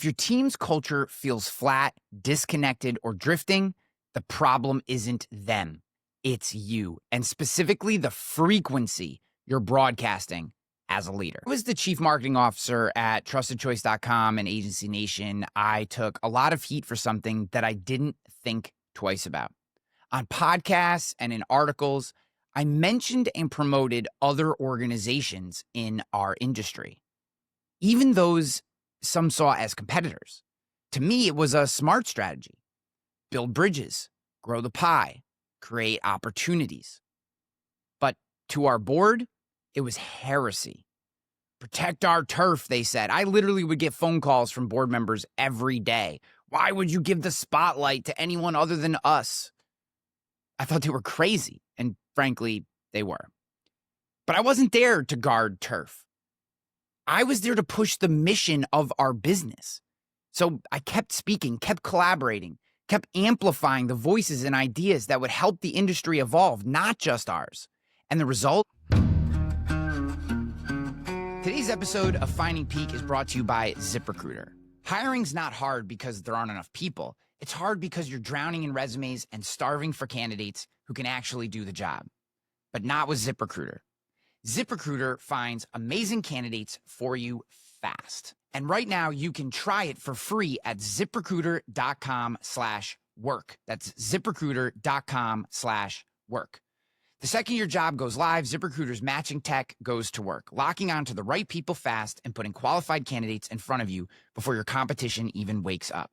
If your team's culture feels flat, disconnected, or drifting, the problem isn't them. It's you, and specifically the frequency you're broadcasting as a leader. I was the chief marketing officer at TrustedChoice.com and Agency Nation. I took a lot of heat for something that I didn't think twice about. On podcasts and in articles, I mentioned and promoted other organizations in our industry, even those some saw as competitors. To me, it was a smart strategy. Build bridges, grow the pie, create opportunities. But to our board, it was heresy. Protect our turf, they said. I literally would get phone calls from board members every day. Why would you give the spotlight to anyone other than us? I thought they were crazy, and frankly, they were. But I wasn't there to guard turf. I was there to push the mission of our business. So I kept speaking, kept collaborating, kept amplifying the voices and ideas that would help the industry evolve, not just ours. And the result? Today's episode of Finding Peak is brought to you by ZipRecruiter. Hiring's not hard because there aren't enough people. It's hard because you're drowning in resumes and starving for candidates who can actually do the job. But not with ZipRecruiter. ZipRecruiter finds amazing candidates for you fast. And right now you can try it for free at ZipRecruiter.com/work. That's ZipRecruiter.com/work. The second your job goes live, ZipRecruiter's matching tech goes to work, locking onto the right people fast and putting qualified candidates in front of you before your competition even wakes up.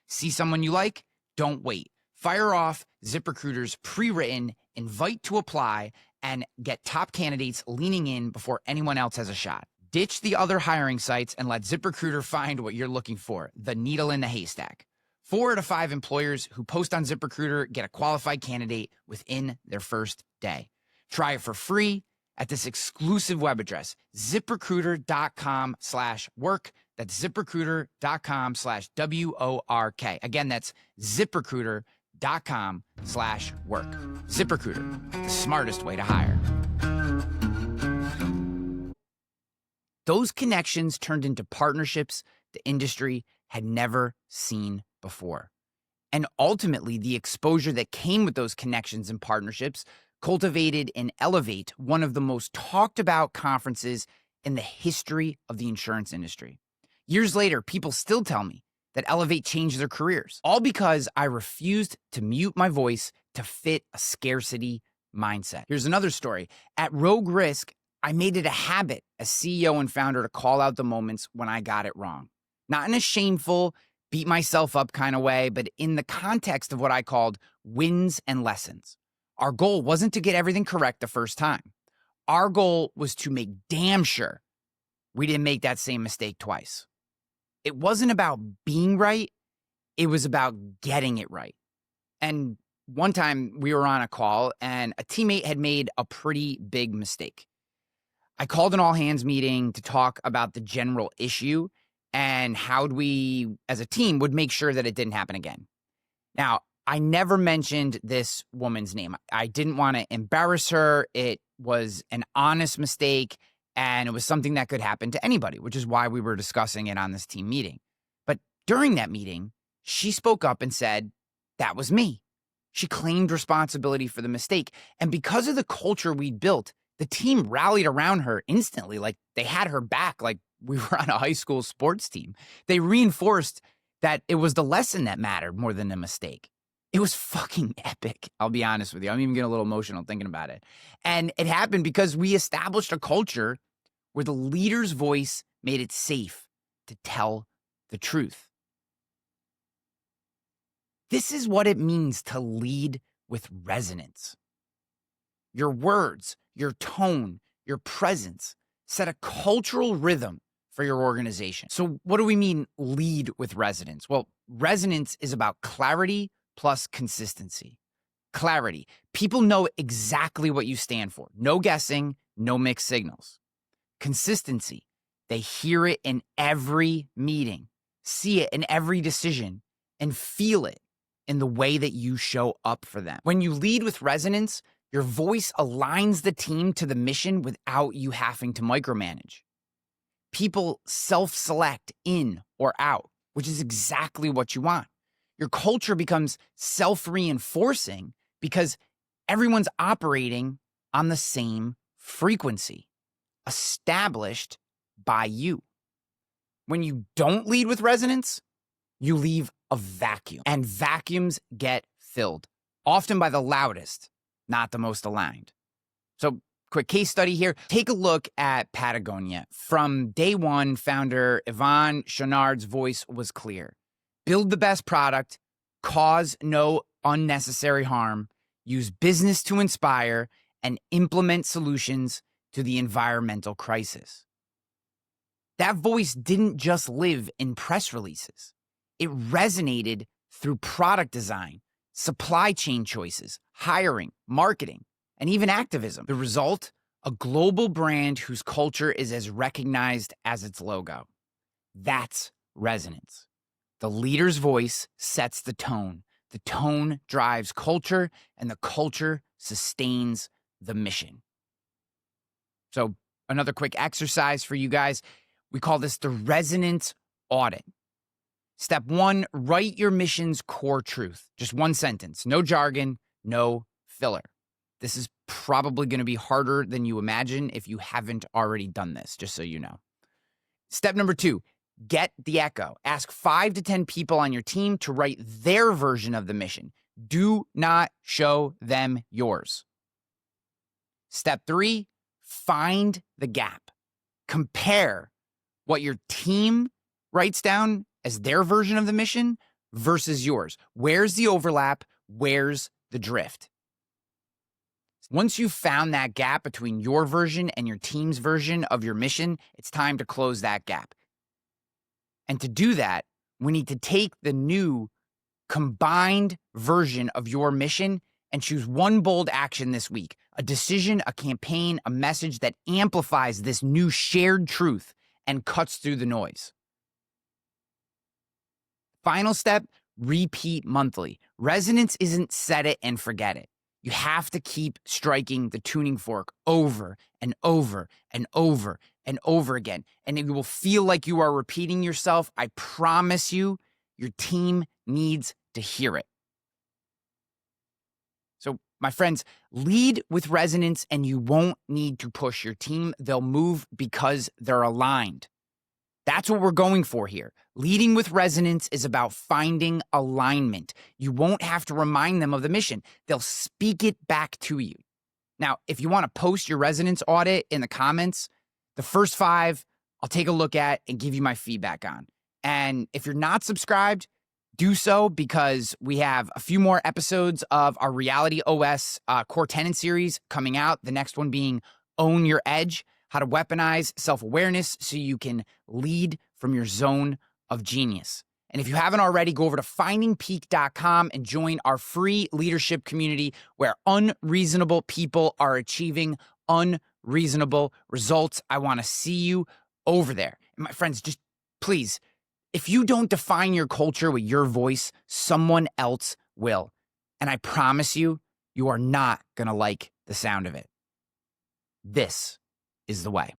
See someone you like? Don't wait. Fire off ZipRecruiter's pre-written invite to apply and get top candidates leaning in before anyone else has a shot. Ditch the other hiring sites and let ZipRecruiter find what you're looking for, the needle in the haystack. 4 out of 5 employers who post on ZipRecruiter get a qualified candidate within their first day. Try it for free at this exclusive web address, ZipRecruiter.com/work. That's ZipRecruiter.com/WORK. Again, that's ZipRecruiter.com/work. ZipRecruiter, the smartest way to hire. Those connections turned into partnerships the industry had never seen before. And ultimately, the exposure that came with those connections and partnerships cultivated and Elevate, one of the most talked about conferences in the history of the insurance industry. Years later, people still tell me that Elevate changed their careers, all because I refused to mute my voice to fit a scarcity mindset. Here's another story. At Rogue Risk, I made it a habit as CEO and founder to call out the moments when I got it wrong. Not in a shameful, beat myself up kind of way, but in the context of what I called wins and lessons. Our goal wasn't to get everything correct the first time. Our goal was to make damn sure we didn't make that same mistake twice. It wasn't about being right. It was about getting it right. And one time we were on a call and a teammate had made a pretty big mistake. I called an all hands meeting to talk about the general issue and how we as a team would make sure that it didn't happen again. Now, I never mentioned this woman's name. I didn't want to embarrass her. It was an honest mistake, and it was something that could happen to anybody, which is why we were discussing it on this team meeting. But during that meeting, she spoke up and said, that was me. She claimed responsibility for the mistake. And because of the culture we'd built, the team rallied around her instantly, like they had her back, like we were on a high school sports team. They reinforced that it was the lesson that mattered more than the mistake. It was fucking epic, I'll be honest with you. I'm even getting a little emotional thinking about it. And it happened because we established a culture where the leader's voice made it safe to tell the truth. This is what it means to lead with resonance. Your words, your tone, your presence set a cultural rhythm for your organization. So what do we mean lead with resonance? Well, resonance is about clarity plus consistency. Clarity. People know exactly what you stand for. No guessing, no mixed signals. Consistency. They hear it in every meeting, see it in every decision, and feel it in the way that you show up for them. When you lead with resonance, your voice aligns the team to the mission without you having to micromanage. People self-select in or out. which is exactly what you want. Your culture becomes self-reinforcing because everyone's operating on the same frequency, established by you. When you don't lead with resonance, you leave a vacuum, and vacuums get filled, often by the loudest, not the most aligned. So, quick case study here. Take a look at Patagonia. From day one, founder Yvon Chouinard's voice was clear. Build the best product, cause no unnecessary harm, use business to inspire, and implement solutions to the environmental crisis. That voice didn't just live in press releases. It resonated through product design, supply chain choices, hiring, marketing, and even activism. The result? A global brand whose culture is as recognized as its logo. That's resonance. The leader's voice sets the tone drives culture, and the culture sustains the mission. So, another quick exercise for you guys. We call this the resonance audit. Step 1, write your mission's core truth. Just one sentence, no jargon, no filler. This is probably going to be harder than you imagine if you haven't already done this, just so you know. Step number 2, get the echo. Ask 5 to 10 people on your team to write their version of the mission. Do not show them yours. Step 3, find the gap. Compare what your team writes down as their version of the mission versus yours. Where's the overlap? Where's the drift? Once you've found that gap between your version and your team's version of your mission, it's time to close that gap. And to do that, we need to take the new combined version of your mission and choose one bold action this week, a decision, a campaign, a message that amplifies this new shared truth and cuts through the noise. Final step, repeat monthly. Resonance isn't set it and forget it. You have to keep striking the tuning fork over and over and over and over again. And you will feel like you are repeating yourself. I promise you, your team needs to hear it. So, my friends, lead with resonance and you won't need to push your team. They'll move because they're aligned. That's what we're going for here. Leading with resonance is about finding alignment. You won't have to remind them of the mission. They'll speak it back to you. Now, if you want to post your resonance audit in the comments, the first 5 I'll take a look at and give you my feedback on. And if you're not subscribed, do so, because we have a few more episodes of our RealityOS core tenet series coming out. The next one being Own Your Edge, how to weaponize self-awareness so you can lead from your zone of genius. And if you haven't already, go over to findingpeak.com and join our free leadership community where unreasonable people are achieving unreasonable results. I want to see you over there. And my friends, just please, if you don't define your culture with your voice, someone else will. And I promise you, you are not going to like the sound of it. This is the way.